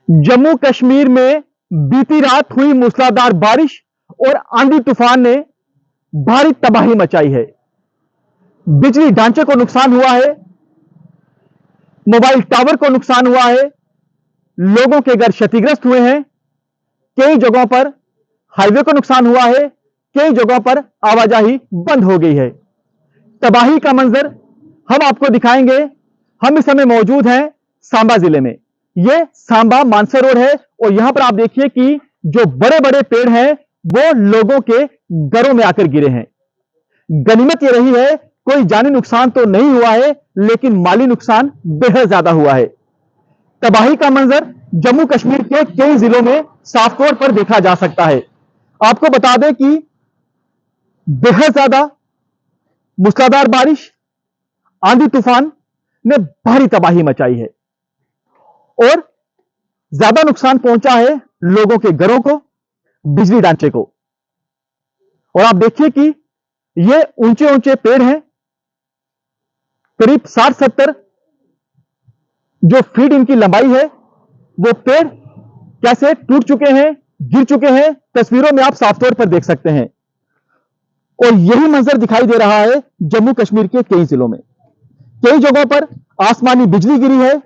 जम्मू कश्मीर में बीती रात हुई मूसलाधार बारिश और आंधी तूफान ने भारी तबाही मचाई है। बिजली ढांचे को नुकसान हुआ है, मोबाइल टावर को नुकसान हुआ है, लोगों के घर क्षतिग्रस्त हुए हैं, कई जगहों पर हाईवे को नुकसान हुआ है, कई जगहों पर आवाजाही बंद हो गई है। तबाही का मंजर हम आपको दिखाएंगे। हम इस समय मौजूद हैं सांबा जिले में। यह सांबा मानसर रोड है और यहां पर आप देखिए कि जो बड़े बड़े पेड़ हैं वो लोगों के घरों में आकर गिरे हैं। गनीमत यह रही है कोई जानी नुकसान तो नहीं हुआ है, लेकिन माली नुकसान बेहद ज्यादा हुआ है। तबाही का मंजर जम्मू कश्मीर के कई जिलों में साफ तौर पर देखा जा सकता है। आपको बता दें कि बेहद ज्यादा मूसलाधार बारिश, आंधी तूफान ने भारी तबाही मचाई है और ज्यादा नुकसान पहुंचा है लोगों के घरों को, बिजली ढांचे को। और आप देखिए कि ये ऊंचे ऊंचे पेड़ हैं, करीब 60-70 जो फीट इनकी लंबाई है, वो पेड़ कैसे टूट चुके हैं, गिर चुके हैं, तस्वीरों में आप साफ तौर पर देख सकते हैं। और यही मंजर दिखाई दे रहा है जम्मू कश्मीर के कई जिलों में। कई जगहों पर आसमानी बिजली गिरी है,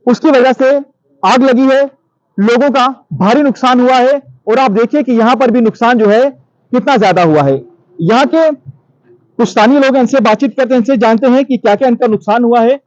उसकी वजह से आग लगी है, लोगों का भारी नुकसान हुआ है। और आप देखिए कि यहां पर भी नुकसान जो है कितना ज्यादा हुआ है। यहां के कुछ स्थानीय लोग हैं, इनसे बातचीत करते हैं, इनसे जानते हैं कि क्या क्या इनका नुकसान हुआ है।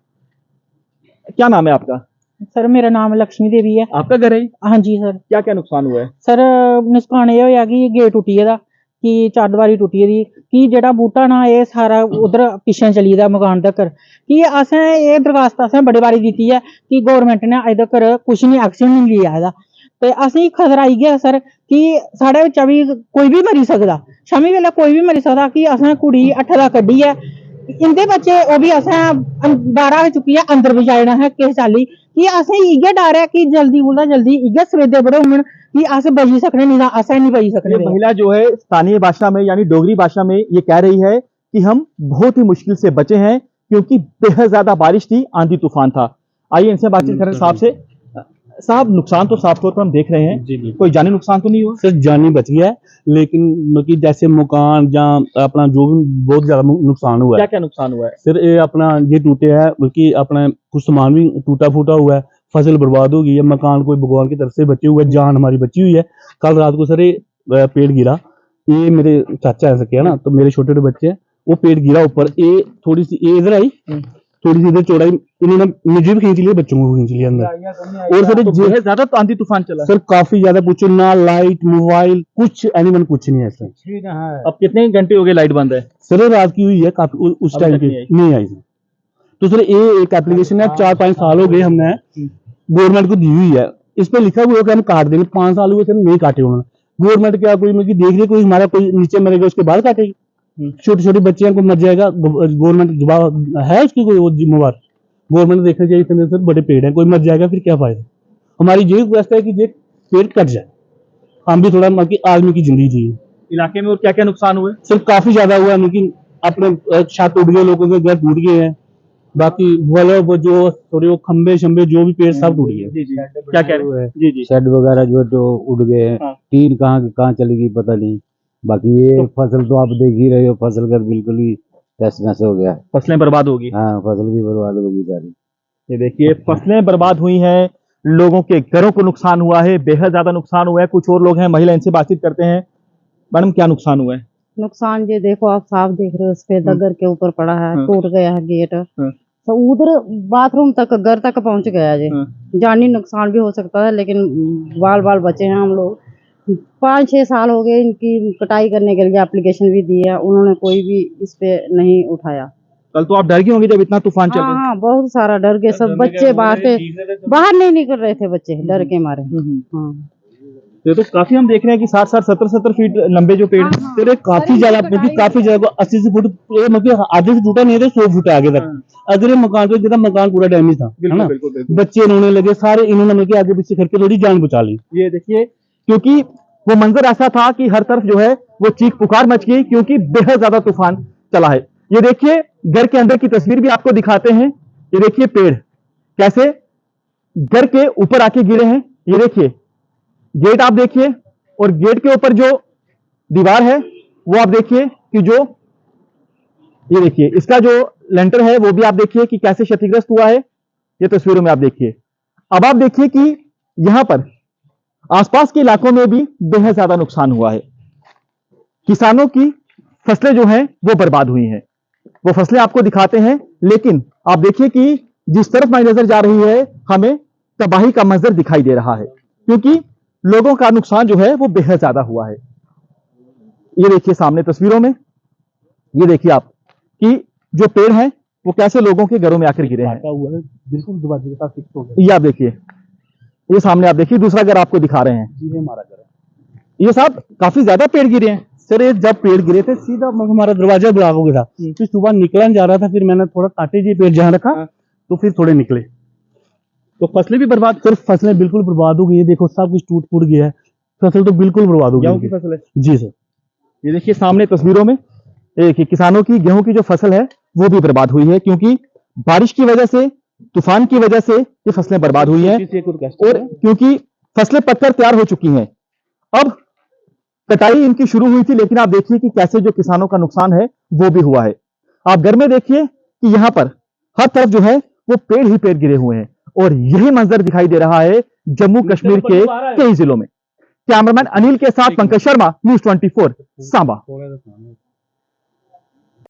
क्या नाम है आपका? सर मेरा नाम लक्ष्मी देवी है। आपका घर है? हाँ जी सर। क्या क्या नुकसान हुआ है? सर नुकसान ये होया कि गेट टुटी दा कि चारदवारी टुटी दी कि जेड़ा बूटा ना ये सारा उधर पिछे चली दा मकान तक कि असें ये दरखास्त असें बड़ी बारी दी है कि गवर्नमेंट ने अजे तक कुछ नहीं एक्शन नहीं लिया एदा। ते असें खतरा आई गया सर कि साढ़े बिच भी कोई भी मरी सकदा, शामी वेले कोई भी मरी सकदा कि असें कुड़ी अट्ठ दा कड्डी है, इंदे बच्चे वो भी असें 12 चुकियै अंदर पजाना है किस चाल्ली कि असें इ'यै डर है कि जल्दी कोला जल्दी इ'यै सवेदे बड़े होङन कि अस बची सकने, नहीं तां असें नहीं बची सकने। महिला जो है स्थानीय भाषा में यानी डोगरी भाषा में ये कह रही है कि हम बहुत ही मुश्किल से बचे हैं क्योंकि बेहद ज्यादा बारिश थी, आंधी तूफान था। आइए इनसे बातचीत करें साहब से। साहब नुकसान तो साफ तौर पर हम देख रहे हैं जी जी। कोई जानी नुकसान तो नहीं हुआ? सर जानी बच गया है, लेकिन मतलब जैसे मकान या अपना जो भी बहुत ज्यादा नुकसान हुआ है। क्या क्या नुकसान हुआ है? सर ये अपना ये टूटे है, बल्कि अपना कुछ सामान भी टूटा फूटा हुआ है, फसल बर्बाद हो गई है, मकान कोई भगवान की तरफ से बचे हुए, जान हमारी बची हुई है। कल रात को सर ये पेड़ गिरा, ये मेरे चाचा है सके ना, तो मेरे छोटे छोटे बच्चे हैं, वो पेड़ गिरा ऊपर, ये थोड़ी सी ये इधर आई, थोड़ी सी इधर चौड़ाई, इन्होंने मुझे भी खींच लिया, बच्चों को खींच लिया अंदर। और सर तो ज्यादा तो आंधी तूफान चला सर, काफी ज्यादा, पूछो ना, लाइट मोबाइल कुछ एनिमल कुछ नहीं है सर। अब कितने घंटे हो गए लाइट बंद है? सर रात की हुई है, काफी उस टाइम की नहीं आई। तो सर ये एक एप्लीकेशन है, 4-5 साल हो गए हमने गवर्नमेंट को दी हुई है, इस पे लिखा हुआ है कि हम काट देंगे। 5 साल हुए सर नहीं काटे उन्होंने। गवर्नमेंट क्या कोई मतलब देख रही, कोई हमारा कोई नीचे मरेगा उसके बाल काटेगी? छोटे छोटे बच्चे को मर जाएगा, गवर्नमेंट जवाब है उसकी कोई वो जिम्मेवार? गवर्नमेंट देखना चाहिए इतने सर बड़े पेड़ हैं, कोई मर जाएगा फिर क्या फायदा। हमारी यही रिक्वेस्ट है कि ये पेड़ कट जाए, हम भी थोड़ा मतलब आदमी की जिंदगी जिए। इलाके में और क्या क्या नुकसान हुए? सर काफी ज्यादा हुआ है, लेकिन अपने छत उड़ गए, लोगों के घर टूट गए हैं, बाकी वो जो थोड़े वो खंबे शंबे जो भी पेड़ सब टूट गए। जी जी, क्या कह रहे हैं? जी जी, शेड वगैरह जो उड़ गए, टीन कहाँ चली गई पता नहीं। बाकी ये फसल तो आप देख ही रहे हो, फसल का बिल्कुल ही तहस नहस हो गया, फसलें बर्बाद होगी। हाँ फसल भी बर्बाद होगी सारी। ये देखिए फसलें बर्बाद हुई हैं, लोगों के घरों को नुकसान हुआ है, बेहद ज्यादा नुकसान हुआ है। कुछ और लोग हैं, महिला, इनसे बातचीत करते हैं। मैडम क्या नुकसान हुआ है? नुकसान ये देखो, आप साफ देख रहे हो, सफेदा घर के ऊपर पड़ा है, टूट गया है गेट, तो उधर बाथरूम तक घर तक पहुंच गया जी। जानी नुकसान भी हो सकता है, लेकिन बाल बाल बचे हैं हम लोग। 5-6 साल हो गए इनकी कटाई करने के लिए एप्लीकेशन भी दी है, उन्होंने कोई भी इस पे नहीं उठाया। कल तो आप डर गए होंगे जब इतना तूफान चल रहा था। हाँ, बहुत सारा डर गए सब बच्चे, बाहर नहीं निकल रहे थे बच्चे डर के मारे। हाँ, तो काफी हम देख रहे हैं कि 60-60, 70-70 फीट लंबे जो पेड़ हैं, तेरे काफी ज्यादा काफी ज्यादा 80 फुट मतलब आधे से टूटा नहीं थे, 100 फुट आगे तक। अगर ये मकान तो मकान पूरा डैमेज था, है ना, बच्चे रोने लगे सारे, इन्होंने मतलब आगे पीछे करके थोड़ी जान बचा ली। ये देखिए, क्योंकि वो मंजर ऐसा था कि हर तरफ जो है वो चीख पुकार मच गई, क्योंकि बेहद ज्यादा तूफान चला है। ये देखिए घर के अंदर की तस्वीर भी आपको दिखाते हैं। ये देखिए पेड़ कैसे घर के ऊपर आके गिरे हैं। ये देखिए गेट आप देखिए, और गेट के ऊपर जो दीवार है वो आप देखिए कि जो ये देखिए इसका जो लेंटर है वो भी आप देखिए कि कैसे क्षतिग्रस्त हुआ है, ये तस्वीरों में आप देखिए। अब आप देखिए कि यहां पर आसपास के इलाकों में भी बेहद ज्यादा नुकसान हुआ है। किसानों की फसलें जो हैं वो बर्बाद हुई हैं। वो फसलें आपको दिखाते हैं, लेकिन आप देखिए कि जिस तरफ हमारी नजर जा रही है हमें तबाही का मंजर दिखाई दे रहा है, क्योंकि लोगों का नुकसान जो है वो बेहद ज्यादा हुआ है। ये देखिए सामने तस्वीरों में, ये देखिए आप कि जो पेड़ हैं वो कैसे लोगों के घरों में आकर गिरे हैं। बिल्कुल दरवाजे के साथ फिक्स हो गया। ये आप देखिए, ये सामने आप देखिए दूसरा घर आपको दिखा रहे हैं। जी हमारा घर है। ये साहब काफी ज्यादा पेड़ गिरे हैं। सर ये जब पेड़ गिरे थे सीधा हमारा दरवाजा ब्लॉक हो गया था, फिर सुबह निकलने जा रहा था, फिर मैंने थोड़ा काटे जी पेड़ जहाँ रखा तो फिर थोड़े निकले, तो फसलें भी बर्बाद, सिर्फ फसलें बिल्कुल बर्बाद हो गई है। देखो सब कुछ टूट फूट गया है, फसल तो बिल्कुल बर्बाद हो गेहूं की गई। फसल है। जी सर, ये देखिए सामने तस्वीरों में एक किसानों की गेहूं की जो फसल है वो भी बर्बाद हुई है, क्योंकि बारिश की वजह से, तूफान की वजह से ये फसलें बर्बाद हुई हैं, और क्योंकि फसलें पककर तैयार हो चुकी हैं। अब कटाई इनकी शुरू हुई थी, लेकिन आप देखिए कि कैसे जो किसानों का नुकसान है वो भी हुआ है। आप घर में देखिए कि यहां पर हर तरफ जो है वो पेड़ ही पेड़ गिरे हुए हैं, और यही मंजर दिखाई दे रहा है जम्मू कश्मीर के कई जिलों में। कैमरामैन अनिल के साथ पंकज शर्मा, न्यूज़ 24 सांबा।